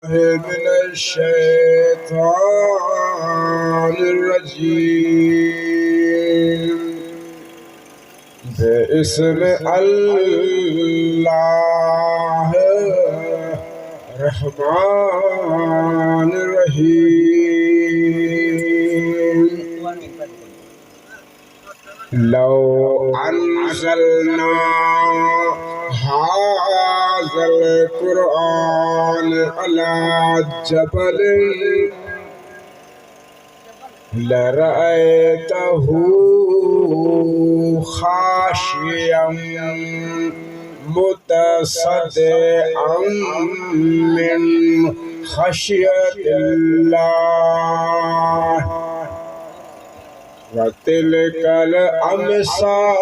من الشيطان الرجيم باسم الله الرحمن الرحيم لو أنزلنا هذا القرآن على جبل لرأيته خاشعا متصدعا من خشية الله وتلك الأمثال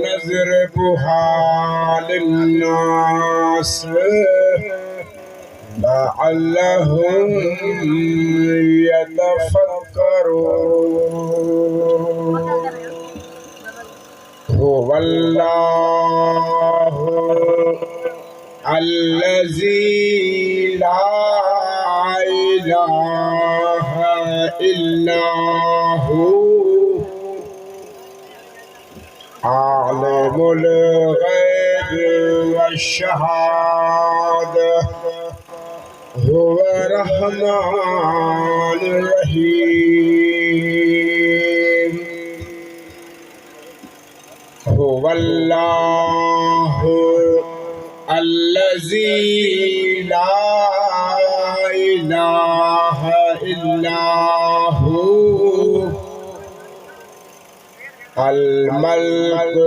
نضربها للناس لعلهم يتفكرون هو الله الذي لا إله إلا هو عالم الغيب والشهادة هو الرحمن الرحيم هو الله الذي لا إله إلا هو الملك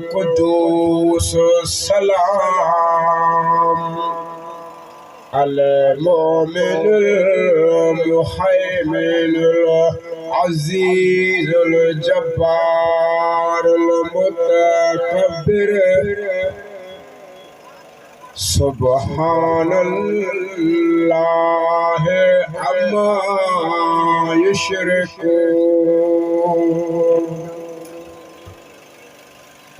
القدوس السلام المؤمن المهيمن العزيز الجبار المتكبر سبحان الله عما يشركون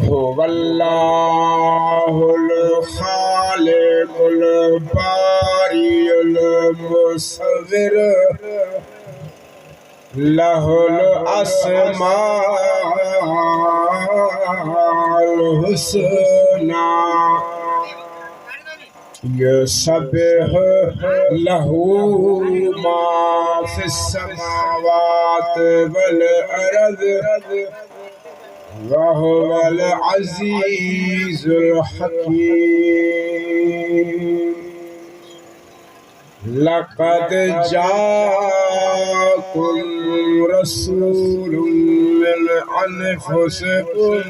هو الله الخالق البارئ المصور له الأسماء الحسنى يسبح له ما في السماوات والأرض وهو العزيز الحكيم لقد جاءكم رسول من أنفسكم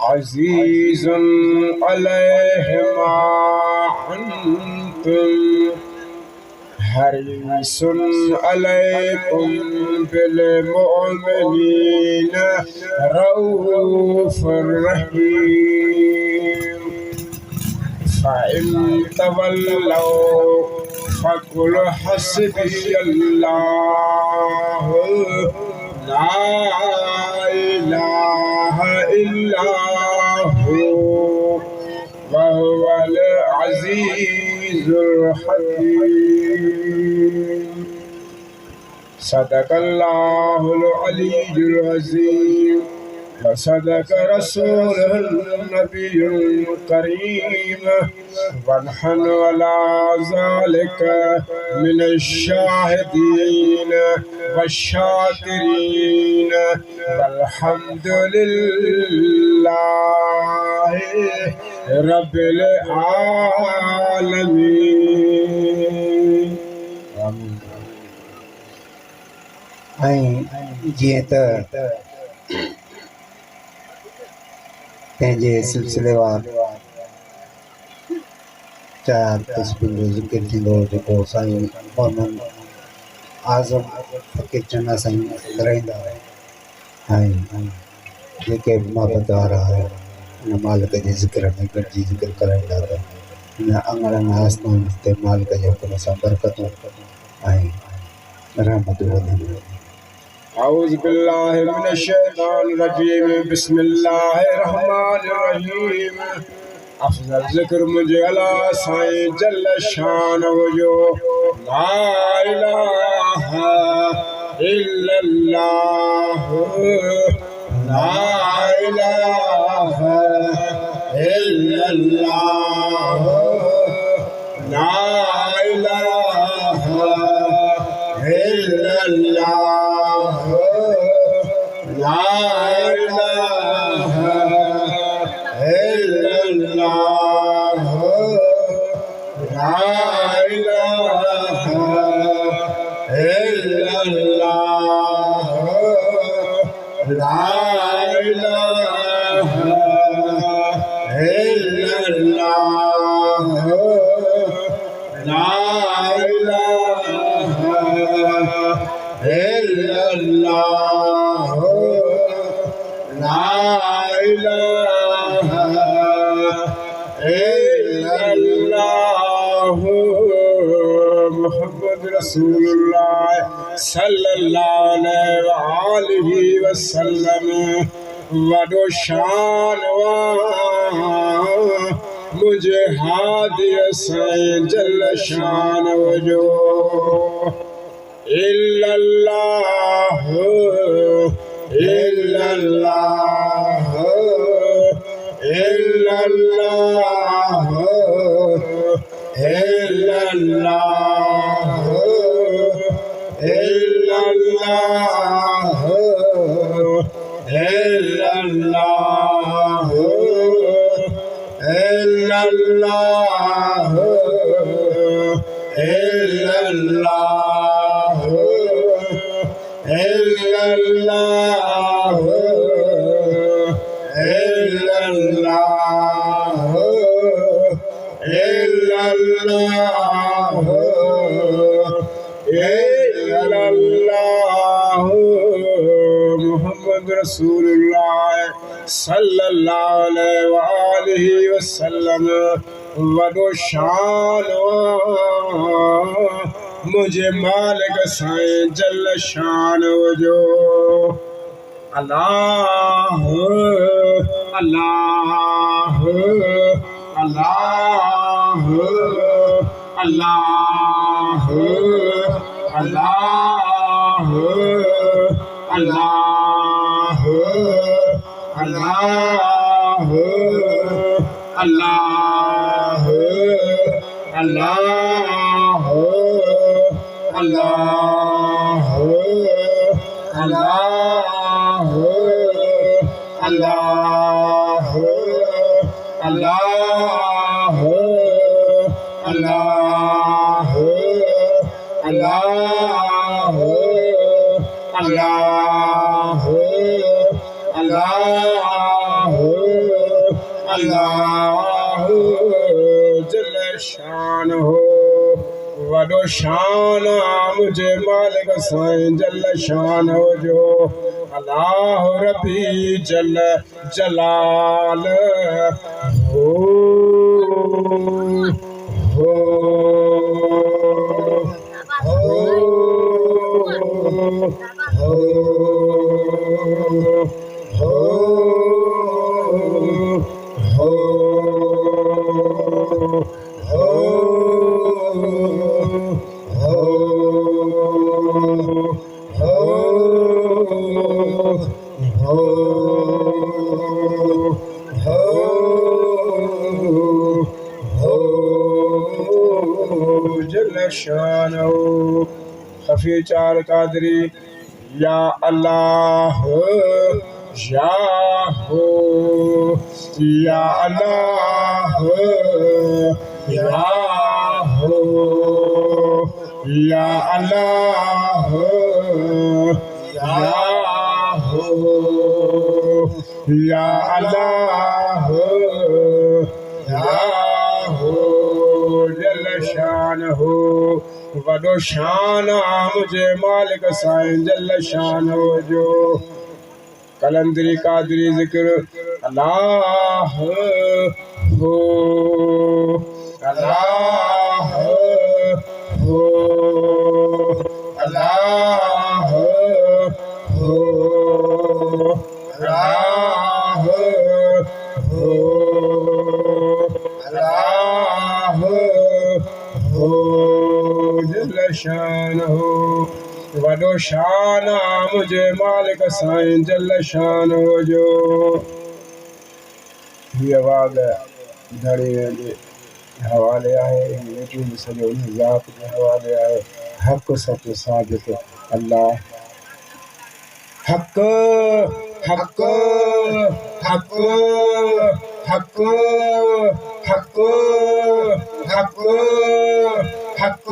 عزيز عليه ما عنتم حريص عليكم بالمؤمنين رؤوف رحيم فإن تولوا فقل حسبي الله لا إله إلا هو وهو العزيز الحكيم صدق الله العلي العظيم وصدق رسوله النبي الكريم ونحن على ذلك من الشاهدين والشاكرين والحمد لله رب العالمين آمين पंहिंजे सिलसिलेवार चार तस्वीर जो ज़िक्र थींदो जेको साईं मोहम्मद आज़म फ़कीर चन्ना साईं कराईंदा ऐं जेके बि मोहबत वारा हुन मालिक जे ज़िक्र में गॾिजी ज़िक्र कराईंदा त हिन अंगड़नि आस्थान ते मालिक जे हुकुम सां बरकतूं ऐं रहमतूं वधंदियूं। أعوذ بالله من الشيطان الرجيم بسم الله الرحمن الرحيم अफजल जिक्र मुझे अला साईं जल शान जो ला इलाहा इल्लल्लाह ला इलाहा इल्लल्लाह ला इलाहा इल्लल्लाह ला इलाहा इल्लल्लाह ला इलाहा इल्लल्लाह ला इलाहा इल्लल्लाह ला इलाहा इल्लल्लाह ला इलाहा इल्लल्लाह मुहम्मद रसूलुल्लाह सल्लल्लाहु अलैहि वसल्लम वडो शान मुझे हादिय साईं जल शान जो इल्लल्लाह इल्लल्लाह इल्लल्लाह इल्लल्लाह इल्लल्लाह इल्लल्लाह इल्लल्लाह इल्लल्लाह इल्लल्लाह इल्लल्लाह इल्लल्लाह इल्लल्लाह मुहम्मद रसूलुल्लाह सल्लल्लाहु अलैहि वसल्लम वडो शान मुझे मालिक साईं जल शान जो अल्लाह अल्लाह अल्लाह अल्लाह अल्लाह अल्लाह अल्लाह अल्लाह अल्लाह अल्लाह अल्लाह अल्लाह अल्लाह अल्लाह अल्लाह अल्लाह अल्लाह अल्लाह जल शान हो वडो शान मुझे मालिक साईं जल शान हो जो अल्लाह रबी जल जलाल हो हो हो हो जल शानो खफी चार कादरी या अल्लाह या हो या अल्लाह या हो या अल्लाह या हो या अल्लाह या हो जल शान हो वडो शान मुझे मालिक साईं जल शान हो जो कलंदरी कादरी जिक्र अल्लाह हो अल्लाह हो अल्लाह हो अल्लाह हो जल शान हो वॾो शान आहे मुंहिंजे मालिक साईं जल शान हो जो हीअ आवाज़ धड़ीअ जे हवाले आहे वजूद सॼो उन ज़ात जे हवाले आहे हक़ सच साबित अल्लाह हक़ हक़ हक़ हक़ हक़ हक़ हक़ हक़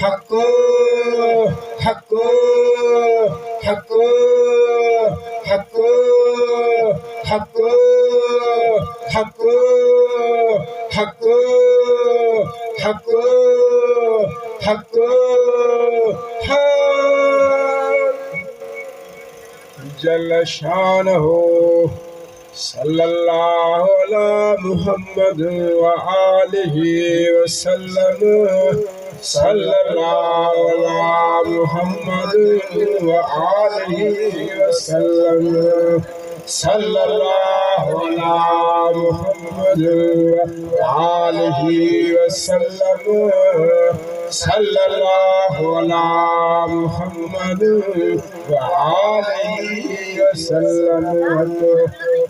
हक़ हक़ हक़ हक़ हक़ हक़ हक़ हक़ हक़ जल शान हो सल्लल्लाहु अला मुहम्मद व आलिहि वसल्लम सल्लल्लाहु अला मुहम्मद व आलिहि वसल्लम सल्लल्लाहु अला मुहम्मद व आलिहि वसल्लम सल्लल्लाहु अला मुहम्मद व आलिहि वसल्लम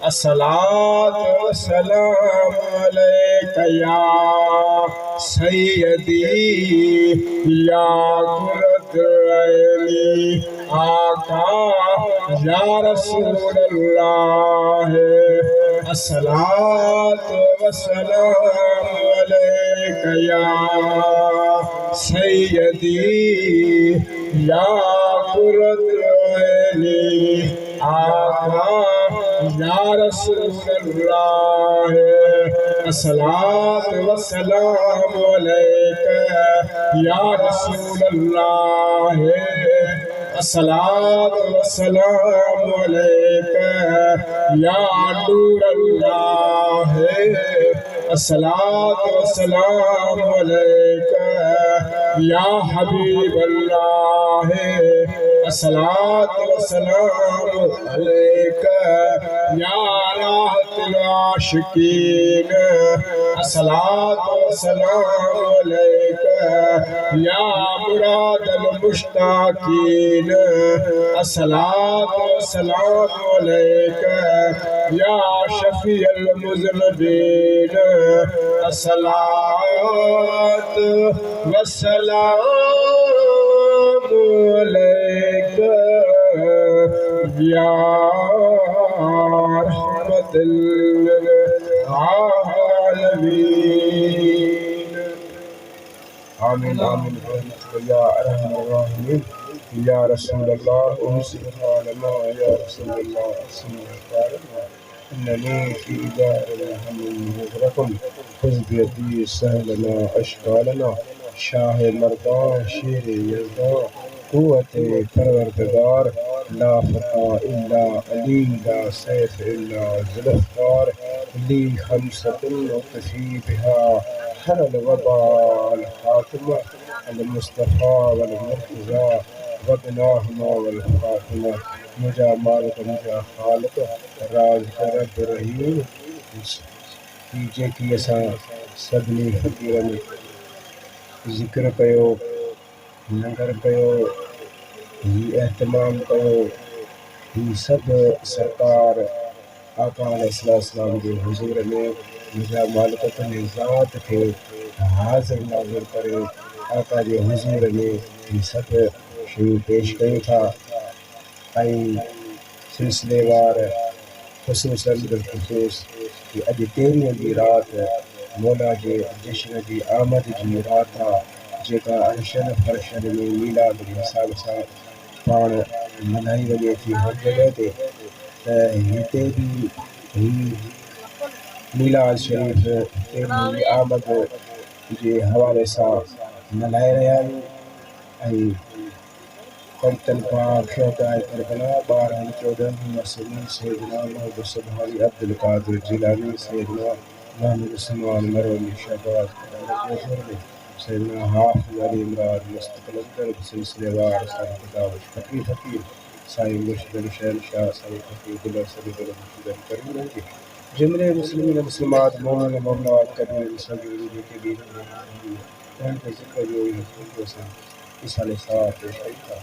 अस्सलातु वस्सलाम अलैका या सय्यदी या कुर्रतुल ऐनी आका या रसूल अल्लाह अस्सलातु वस्सलाम अलैका या सय्यदी या कुर्रतुल ऐनी आका या रसूल अल्लाह अस्सलातु वस्सलाम अलैका या रसूल अल्लाह अस्सलातु वस्सलाम अलैका या नूर अल्लाह अस्सलातु वस्सलाम अलैका या हबीब अल्लाह अस्सलातु वस्सलाम अलैका या राहतुल आशिकीन अस्सलातु वस्सलाम अलैका या मुरादल मुश्ताकीन अस्सलातु वस्सलाम अलैका या शफीअल मुज़नबीन अस्सलातु वस्सलाम अलैका या रहमतल लिल आलमीन आमीन आमीन या अरहमर राहिमीन या रसूल अल्लाह उनसी लना या रसूल अल्लाह इन्ननी फी दारिल हमीम मुगरकुन खुज़ बियदी सहलना अशकालना शाह मर्दां शेर यज़दां क़ुव्वत परवरदिगार ला फता इल्ला अली ला सैफ इल्ला ज़ुल्फ़कार ली खमसतुन वक़फ़ी बिहा हरल वबा अल हातिमा अल मुस्तफ़ा वल मुर्तज़ा वबनाहुमा वल फातिमा मुजा मालिक मुजा खालिक राज़ रब रहीम जेकी असां सभिनी फ़क़ीरनि ज़िक्र कयो लंगर कयो ही एहतमाम कयो ही सभु सरकार आका अलैहिस्सलाम जे हुज़ूर में मुंहिंजा मालिक तुंहिंजी ज़ात खे हाज़िर नाज़िर करे आका जे हुज़ूर में ही सभु शयूं पेश कयूं था ऐं सिलसिलेवार ख़ुसूसन बिलख़ुसूस कि अॼु 13 जी राति मौला जे जश्न जी आमद जी राति आहे जेका अर्शन फर्शन में मीलाद जे हिसाब सां पाण मल्हाई वञे थी हर जॻह ते त हिते बि ही मीलाद शरीफ़ 13 आमद जे हवाले सां मल्हाए रहिया आहियूं ऐं पंचन पाक शौक़ाए करबला 12-14 मसलन सैयदना मोहम्मद सुभानी अब्दुल कादिर जिलानी सैयदना मोहम्मद उस्मान मरवनी शहबाज सैयदना हाफ़िज़ अली इमरान मुस्तक़ल सिलसिलेवार साईं किताब फ़कीर साईं मुर्शिद शहनशाह साईं फ़कीर गुल सलील मुर्शिद करीम जी जमले मुस्लिमीन मुस्लिमात मोमिन मोमिनात कबीर सगीर कबीर उन पे जिक्र जो है इसाले साथ शरीका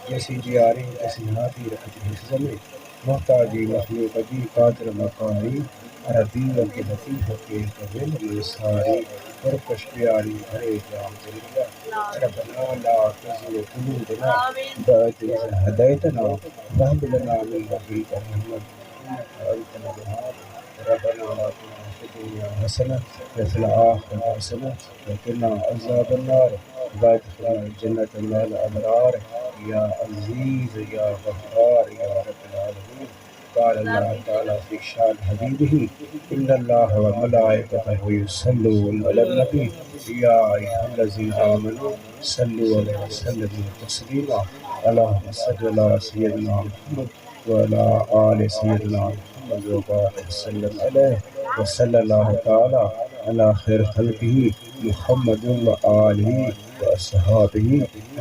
जैसी जियारी जैसी हाथी रखती है जमी मोहताजी मखलूक दी कादर मकारी अरबी के लतीफ़ के कबिल में सारी और कश्मियारी हरे जाम जलिया रबना ला तुज़िग क़ुलूबना बअद इज़ हदैतना वहब लना मिन लदुनका रहमत इन्नका अंतल वहाब रबना आतिना फिद दुनिया हसनह व फिल आखिरति हसनह व क़िना अज़ाबन्नार वादखिलना जन्नत मअल अबरार या अज़ीज़ या गफ़्फ़ार या रब्बल आलमीन क़ाल अल्लाह तआला फ़ी शान हबीबिही इन्नल्लाह व मलाइकतहु युसल्लूना अलन नबी या अय्युहल्लज़ीना आमनू सल्लु अलैहि व सल्लिमू तस्लीमा अल्लाहुम्मा सल्लि अला सय्यिदिना मुहम्मद व अला आलि सय्यिदिना मुहम्मद व बारिक व सल्लिम अलैहि व सल्लल्लाहु तआला अला खैर खल्क़िही मुहम्मदिन व आलिही व अस्हाबिही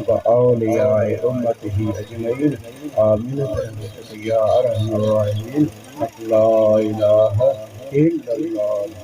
व औलियाए उम्मतिही अजमईन आमीन या अरहमर राहिमीन ला इलाहा इल्लल्लाह।